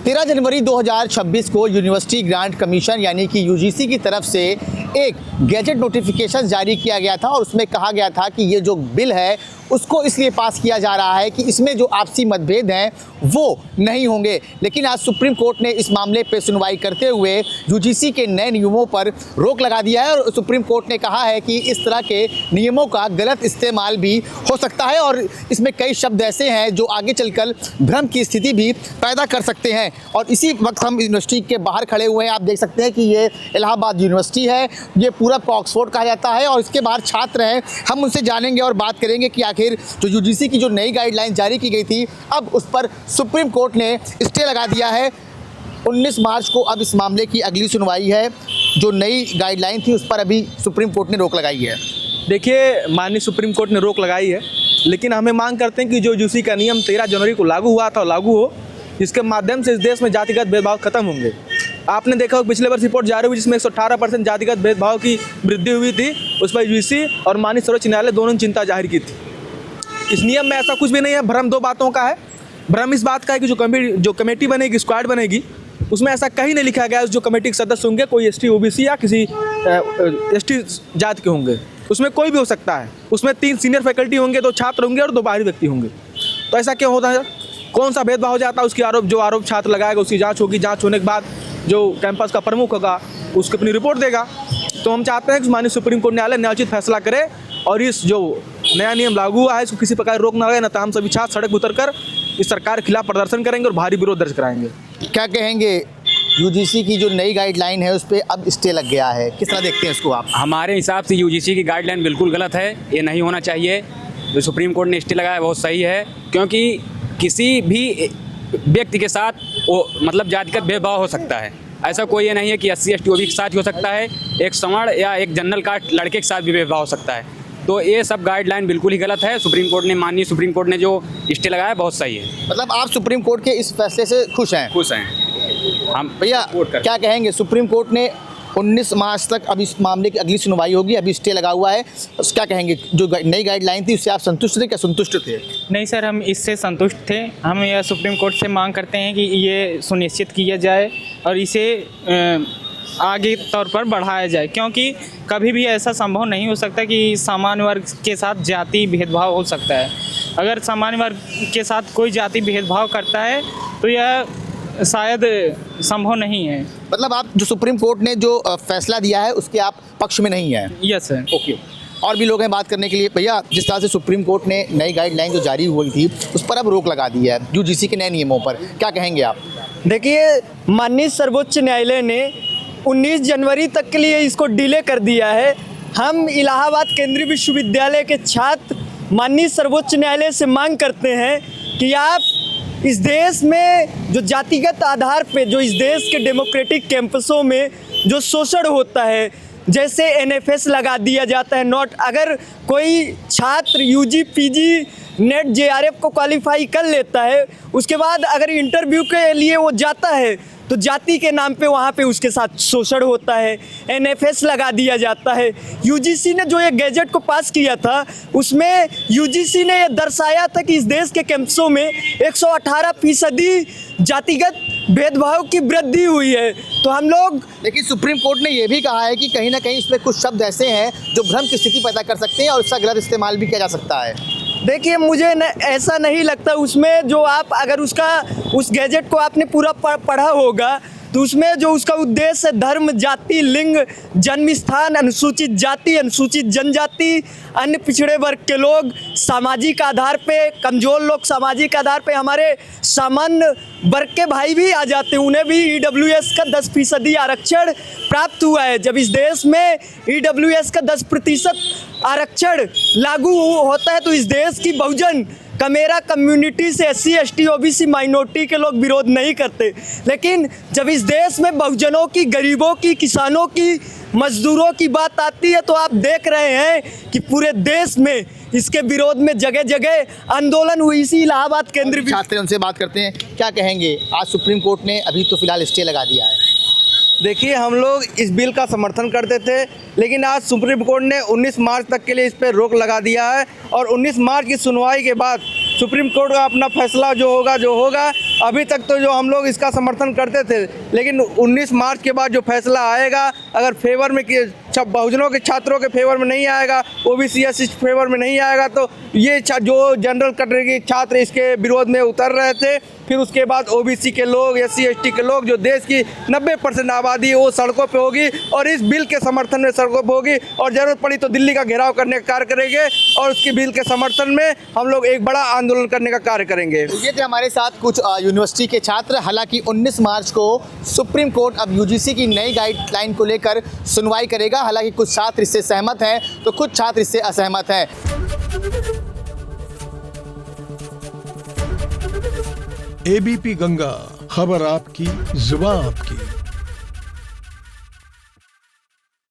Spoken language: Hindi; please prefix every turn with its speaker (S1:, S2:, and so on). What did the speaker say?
S1: 13 जनवरी 2026 को यूनिवर्सिटी ग्रांट कमीशन यानी कि यूजीसी की तरफ से एक गैजेट नोटिफिकेशन जारी किया गया था और उसमें कहा गया था कि ये जो बिल है उसको इसलिए पास किया जा रहा है कि इसमें जो आपसी मतभेद हैं वो नहीं होंगे। लेकिन आज सुप्रीम कोर्ट ने इस मामले पर सुनवाई करते हुए यूजीसी के नए नियमों पर रोक लगा दिया है और सुप्रीम कोर्ट ने कहा है कि इस तरह के नियमों का गलत इस्तेमाल भी हो सकता है और इसमें कई शब्द ऐसे हैं जो आगे चलकर भ्रम की स्थिति भी पैदा कर सकते हैं। और इसी वक्त हम यूनिवर्सिटी के बाहर खड़े हुए हैं। आप देख सकते हैं कि ये इलाहाबाद यूनिवर्सिटी है, ये पूरब को ऑक्सफोर्ड कहा जाता है और इसके बाहर छात्र हैं। हम उनसे जानेंगे और बात करेंगे कि आखिर जो यूजीसी की जो नई गाइडलाइन जारी की गई थी अब उस पर सुप्रीम कोर्ट ने स्टे लगा दिया है। 19 मार्च को अब इस मामले की अगली सुनवाई है। जो नई गाइडलाइन थी उस पर अभी सुप्रीम कोर्ट ने रोक लगाई है।
S2: देखिए, माननीय सुप्रीम कोर्ट ने रोक लगाई है, लेकिन हमें मांग करते हैं कि जो यूजीसी का नियम 13 जनवरी को लागू हुआ था लागू हो, जिसके माध्यम से इस देश में जातिगत भेदभाव खत्म होंगे। आपने देखा होगा पिछले वर्ष रिपोर्ट जारी हुई जिसमें 118% जातिगत भेदभाव की वृद्धि हुई थी। उस पर यूजीसी और माननीय सर्वोच्च न्यायालय दोनों ने चिंता जाहिर की थी। इस नियम में ऐसा कुछ भी नहीं है। भ्रम दो बातों का है। भ्रम इस बात का है कि जो कमेटी बनेगी, स्क्वाड बनेगी, उसमें ऐसा कहीं नहीं लिखा गया है जो कमेटी के सदस्य होंगे कोई एसटी ओबीसी या किसी एसटी जाति के होंगे। उसमें कोई भी हो सकता है। उसमें 3 सीनियर फैकल्टी होंगे, 2 छात्र होंगे और 2 बाहरी व्यक्ति होंगे। तो ऐसा क्यों होता है? कौन सा भेदभाव हो जाता है? उसकी आरोप छात्र लगाएगा, उसकी जाँच होगी। जाँच होने के बाद जो कैंपस का प्रमुख होगा उसको अपनी रिपोर्ट देगा। तो हम चाहते हैं कि माननीय सुप्रीम कोर्ट न्यायालय न्यायोचित फैसला करे और इस जो नया नियम लागू हुआ है इसको किसी प्रकार रोक ना लगे, न तो हम सभी छात्र सड़क उतर कर इस सरकार के खिलाफ प्रदर्शन करेंगे और भारी विरोध दर्ज कराएंगे।
S1: क्या कहेंगे, यूजीसी की जो नई गाइडलाइन है उस पर अब स्टे लग गया है, किस तरह देखते हैं इसको आप?
S3: हमारे हिसाब से यूजीसी की गाइडलाइन बिल्कुल गलत है, ये नहीं होना चाहिए। जो सुप्रीम कोर्ट ने स्टे लगाया बहुत सही है, क्योंकि किसी भी व्यक्ति के साथ वो मतलब जातिगत भेदभाव हो सकता है। ऐसा कोई ये नहीं है कि SC ST OBC के साथ ही हो सकता है, एक सवर्ण या एक जनरल कास्ट लड़के के साथ भी भेदभाव हो सकता है। तो ये सब गाइडलाइन बिल्कुल ही गलत है। माननीय सुप्रीम कोर्ट ने जो स्टे लगाया बहुत सही है।
S1: मतलब आप सुप्रीम कोर्ट के इस फैसले से खुश हैं?
S3: खुश हैं हम।
S1: भैया क्या कहेंगे, सुप्रीम कोर्ट ने 19 मार्च तक अब इस मामले की अगली सुनवाई होगी, अभी स्टे लगा हुआ है, क्या कहेंगे? जो नई गाइडलाइन थी उससे आप संतुष्ट थे? क्या संतुष्ट थे?
S4: नहीं सर, हम इससे संतुष्ट थे। हम यह सुप्रीम कोर्ट से मांग करते हैं कि ये सुनिश्चित किया जाए और इसे आगे तौर पर बढ़ाया जाए, क्योंकि कभी भी ऐसा संभव नहीं हो सकता कि सामान्य वर्ग के साथ जाति भेदभाव हो सकता है। अगर सामान्य वर्ग के साथ कोई जाति भेदभाव करता है तो यह शायद संभव नहीं है।
S1: मतलब आप जो सुप्रीम कोर्ट ने जो फैसला दिया है उसके आप पक्ष में नहीं हैं?
S4: Yes sir.
S1: ओके, और भी लोग हैं बात करने के लिए। भैया, जिस तरह से सुप्रीम कोर्ट ने नई गाइडलाइन जो जारी हुई थी उस पर अब रोक लगा दी है यूजीसी के नए नियमों पर, क्या कहेंगे आप?
S5: देखिए, माननीय सर्वोच्च न्यायालय ने 19 जनवरी तक के लिए इसको डिले कर दिया है। हम इलाहाबाद केंद्रीय विश्वविद्यालय के छात्र माननीय सर्वोच्च न्यायालय से मांग करते हैं कि आप इस देश में जो जातिगत आधार पे जो इस देश के डेमोक्रेटिक कैंपसों में जो शोषण होता है, जैसे NFS लगा दिया जाता है, नॉट अगर कोई छात्र UG PG नेट JRF को क्वालिफाई कर लेता है, उसके बाद अगर इंटरव्यू के लिए वो जाता है तो जाति के नाम पे वहाँ पे उसके साथ शोषण होता है, NFS लगा दिया जाता है। यूजीसी ने जो ये गैजेट को पास किया था उसमें यूजीसी ने ये दर्शाया था कि इस देश के कैंपसों में 118% जातिगत भेदभाव की वृद्धि हुई है। तो हम लोग,
S1: लेकिन सुप्रीम कोर्ट ने यह भी कहा है कि कहीं ना कहीं इसमें कुछ शब्द ऐसे हैं जो भ्रम की स्थिति पैदा कर सकते हैं और इसका गलत इस्तेमाल भी किया जा सकता है।
S5: देखिए, मुझे ऐसा नहीं लगता। उसमें जो आप अगर उस गैजेट को आपने पूरा पढ़ा होगा तो उसमें जो उसका उद्देश्य है धर्म, जाति, लिंग, जन्म स्थान, अनुसूचित जाति, अनुसूचित जनजाति, अन्य पिछड़े वर्ग के लोग, सामाजिक आधार पे कमज़ोर लोग, सामाजिक आधार पे हमारे सामान्य वर्ग के भाई भी आ जाते हैं, उन्हें भी EWS का 10% आरक्षण प्राप्त हुआ है। जब इस देश में EWS का 10% आरक्षण लागू होता है तो इस देश की बहुजन कमेरा कम्युनिटी से SC ST OBC माइनॉरिटी के लोग विरोध नहीं करते। लेकिन जब इस देश में बहुजनों की, गरीबों की, किसानों की, मजदूरों की बात आती है तो आप देख रहे हैं कि पूरे देश में इसके विरोध में जगह जगह आंदोलन हुई। इसी इलाहाबाद केंद्रीय
S1: छात्र उनसे बात करते हैं, क्या कहेंगे? आज सुप्रीम कोर्ट ने अभी तो फिलहाल स्टे लगा दिया है।
S2: देखिए, हम लोग इस बिल का समर्थन करते थे, लेकिन आज सुप्रीम कोर्ट ने 19 मार्च तक के लिए इस पर रोक लगा दिया है और 19 मार्च की सुनवाई के बाद सुप्रीम कोर्ट का अपना फैसला जो होगा अभी तक तो जो हम लोग इसका समर्थन करते थे, लेकिन 19 मार्च के बाद जो फैसला आएगा, अगर फेवर में बहुजनों के छात्रों के फेवर में नहीं आएगा, ओबीसी एससी फेवर में नहीं आएगा, तो ये जो जनरल कैटेगरी के छात्र इसके विरोध में उतर रहे थे, फिर उसके बाद ओबीसी के लोग, एससी एसटी के लोग, जो देश की 90% आबादी है वो सड़कों पे होगी और इस बिल के समर्थन में सड़कों पे होगी और ज़रूरत पड़ी तो दिल्ली का घेराव करने का कार्य करेंगे और उसकी बिल के समर्थन में हम लोग एक बड़ा आंदोलन करने का कार्य करेंगे।
S1: ये थे हमारे साथ कुछ यूनिवर्सिटी के छात्र। हालांकि 19 मार्च को सुप्रीम कोर्ट अब यूजीसी की नई गाइडलाइन को लेकर सुनवाई करेगा। हालांकि कुछ छात्र इससे सहमत हैं तो कुछ छात्र इससे असहमत हैं।
S6: एबीपी गंगा, खबर आपकी, जुबान आपकी।